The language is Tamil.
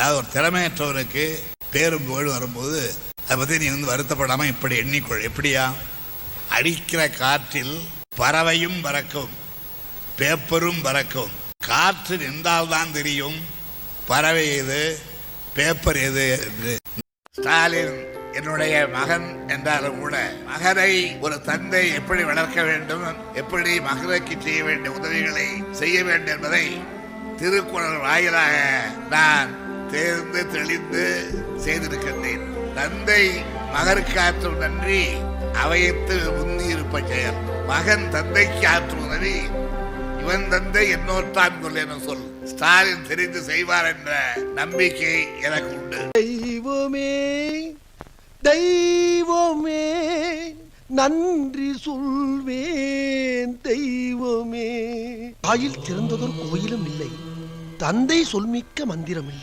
அதாவது ஒரு திறமையற்றவனுக்கு பேரும் புகழும் வரும்போது அதை பற்றி நீ வருத்தப்படாமல் இப்படி எண்ணிக்கொள். எப்படியா? அடிக்கிற காற்றில் பறவையும் பறக்கும், பேப்பரும் பறக்கும். காற்று நின்றால்தான் தெரியும் பறவை எது, பேப்பர் எது என்று. ஸ்டாலின் என்னுடைய மகன் என்றாலும் கூட மகனை ஒரு தந்தை எப்படி வளர்க்க வேண்டும், எப்படி மகனுக்கு செய்ய வேண்டிய உதவிகளை செய்ய வேண்டும் என்பதை திருக்குறள் வாயிலாக நான் தேர்ந்து தெளிந்து செய்திருக்கின்றேன். தந்தை மகனுக்கு ஆற்றும் நன்றி அவையத்து முந்தி இருப்ப செயல். மகன் தந்தைக்கு ஆற்றும் உதவி இவன் தந்தை என்னோர்தான் கொள்ள சொல். ஸ்டாலின் தெரிந்து செய்வார் என்ற நம்பிக்கை எனக்கு உண்டு. தெய்வமே தெய்வமே நன்றி சொல்வேன் தெய்வமே. வாயில் திறந்ததொரு கோயிலும் இல்லை, தந்தை சொல்மிக்க மந்திரம் இல்லை.